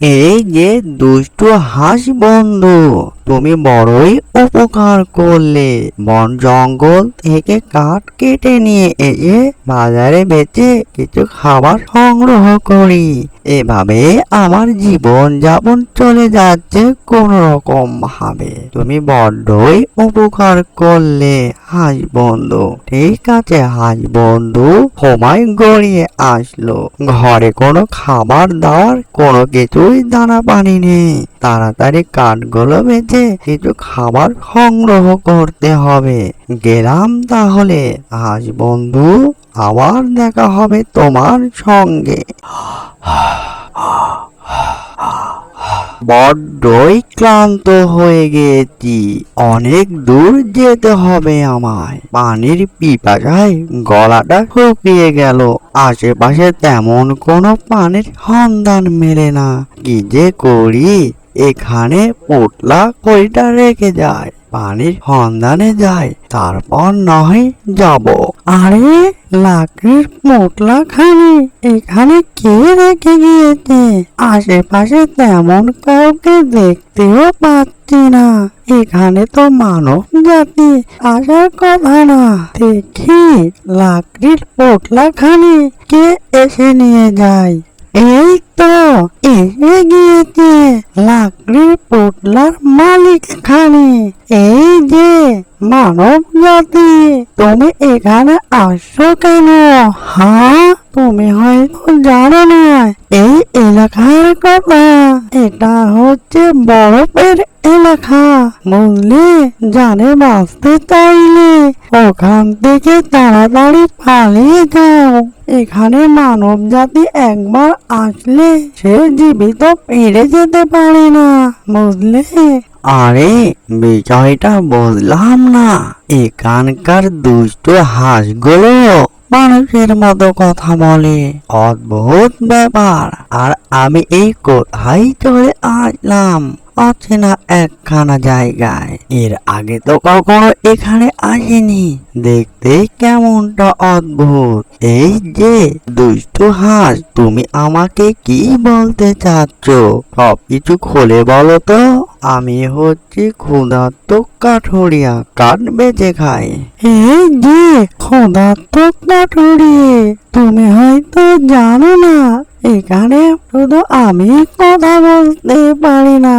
এই যে দুষ্টু হাঁস বন্ধু, তুমি বড়ই উপকার করলে। বন জঙ্গল থেকে কাঠ কেটে নিয়ে এসে বাজারে বেচে কিছু খাবার সংগ্রহ করি। এভাবে আমার জীবন যাপন চলে যাচ্ছে কোন রকম ভাবে। তুমি বড্ডই উপকার করলে হাঁস বন্ধু। ঠিক আছে হাঁস বন্ধু, সময় গড়িয়ে আসলো। ঘরে কোনো খাবার দাবার কোনো কিছুই দানা পানি নেই। তাড়াতাড়ি কাঠগুলো বেঁচে কিছু খাবার সংগ্রহ করতে হবে। গেলাম তাহলে হাঁস বন্ধু, আবার দেখা হবে তোমার সঙ্গে। বড্ডই ক্লান্ত হয়ে গেছি, অনেক দূর যেতে হবে আমায়। পানির পিপাসায় গলাটা শুকিয়ে গেল। আশেপাশে তেমন কোনো পানির সন্ধান মেলে না। কি যে করি, এখানে পোটলা কইটা রেখে যায়, পানির সন্ধানে যায়, তারপর নয় যাব। আরে লাকড়ির পোটলা খানি এখানে কে রেখে গিয়েছে? আশেপাশে তেমন কাউকে দেখতেও পাচ্ছি না। এখানে তো মানব জাতি আসার কথা না। দেখি লাকড়ির পোটলা খানি কে এসে নিয়ে যায়। এই তো এসে গিয়েছে লাকড়ির পোটলার মালিক খানি। এই যে মানব জাতি, তুমি এখানে আসছো কেন? হ্যাঁ, তুমি হয়তো জানো না এই এলাকার কথা। এটা হচ্ছে বরফের এলাকা, বুঝলে? জানে বাঁচতে চাইলে ওখান থেকে তাড়াতাড়ি পালিয়ে যাও। এখানে মানব জাতি একবার আসলে সে জীবিত ফিরে যেতে পারে না, বুঝলে? আরে বিষয়টা বুঝলাম না। এখানকার দুষ্ট হাঁসগুলো মানুষের মতো কথা বলে, অদ্ভুত ব্যাপার। আর আমি এই কোথায় চলে আসলাম অচেনা একখানা জায়গায়। এর আগে তো কখনো এখানে আসিনি। দেখতে কেমনটা অদ্ভুত। এই যে দুষ্টু হাঁস, তুমি আমাকে কি বলতে চাচ্ছ? সবকিছু খুলে বলো তো। আমি হচ্ছে ক্ষুধার্ত কাঠুরিয়া, কাঠ বেঁচে খাই। এই যে ক্ষুধার্ত কাঠুরিয়ে, তুমি হয়তো জানো না এখানে শুধু আমি কথা বলতে পারি না।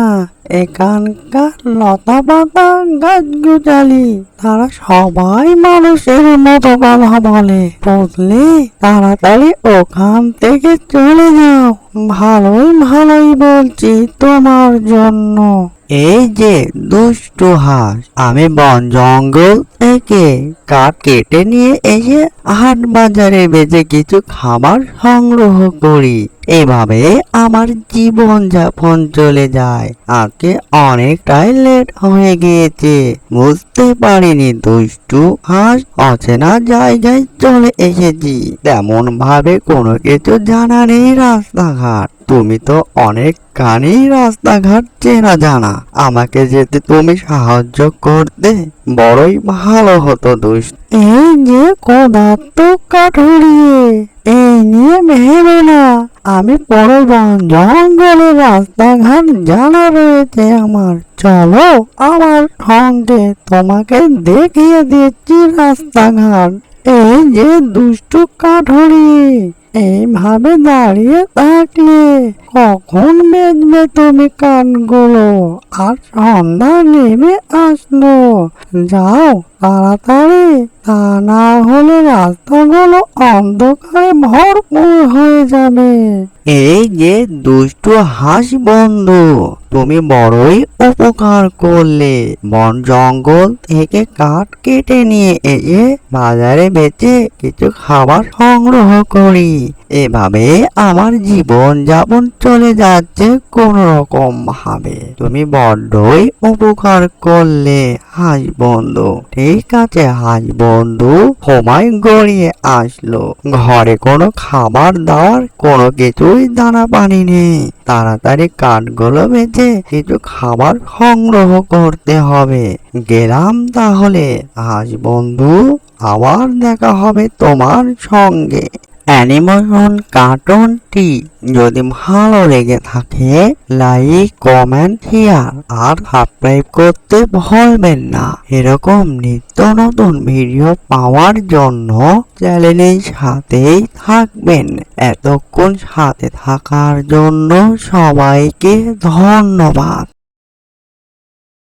এখানকার লতা পাতা গাছগুচালি তারা সবাই মানুষের মতো কথা বলে, বুঝলে? তাড়াতাড়ি ওখান থেকে চলে যাও। ভালোই বলছি তোমার জন্য। এই যে দুষ্টু হাঁস, আমি বন জঙ্গল থেকে কাঠ কেটে নিয়ে এসে হাট বাজারে বেচে কিছু খাবার সংগ্রহ করি। এভাবে আমার জীবন যাপন চলে যায়। আজকে অনেকটাই লেট হয়ে গিয়েছে, বুঝতে পারিনি দুষ্টু হাঁস অচেনা জায়গায় চলে এসেছি। তেমন ভাবে কোনো কিছু জানা নেই রাস্তাঘাট। তুমি তো অনেক কানি রাস্তাঘাট চেনা জানা, আমাকে যেতে তুমি সাহায্য করতে বড়ই ভালো হতো দুষ্ট। এই যে ক্ষুধার্ত কাঠুরিয়ে, এই নিয়ে ভেবে না। আমি বড় জঙ্গলের রাস্তাঘাট জানা রয়েছে আমার। চলো আমার সঙ্গে, তোমাকে দেখিয়ে দিচ্ছি রাস্তাঘাট। এই যে দুষ্টু কাঠুরিয়ে, এইভাবে দাঁড়িয়ে থাকলে কখন বেচবে তুমি কাঠগুলো? আর সন্ধ্যা নেমে আসলো, যাও তাড়াতাড়ি, তা না হলে রাস্তাগুলো অন্ধকারে ভরপুর হয়ে যাবে। এই যে দুষ্টু হাঁস বন্ধু, তুমি বড়ই উপকার করলে। বন জঙ্গল থেকে কাঠ কেটে নিয়ে এসে বাজারে বেচে কিছু খাবার সংগ্রহ করি। এভাবে আমার জীবন যাপন চলে যাচ্ছে কোন রকম ভাবে। তুমি বড্ডই উপকার করলে হাঁস বন্ধু। ঠিক আছে হাঁস বন্ধু, সময় গড়িয়ে আসলো। ঘরে কোনো খাবার দাবার কোনো কিছুই দানা পানি নেই। তাড়াতাড়ি কাঠগুলো বেঁচে কিছু খাবার সংগ্রহ করতে হবে। গেলাম তাহলে হাঁস বন্ধু, আবার দেখা হবে তোমার সঙ্গে। অ্যানিমেশন কার্টুনটি যদি ভালো লেগে থাকে লাইক কমেন্ট শেয়ার আর সাবস্ক্রাইব করতে ভুলবেন না। এরকম নিত্য নতুন ভিডিও পাওয়ার জন্য চ্যানেলের সাথেই থাকবেন। এতক্ষণ সাথে থাকার জন্য সবাইকে ধন্যবাদ।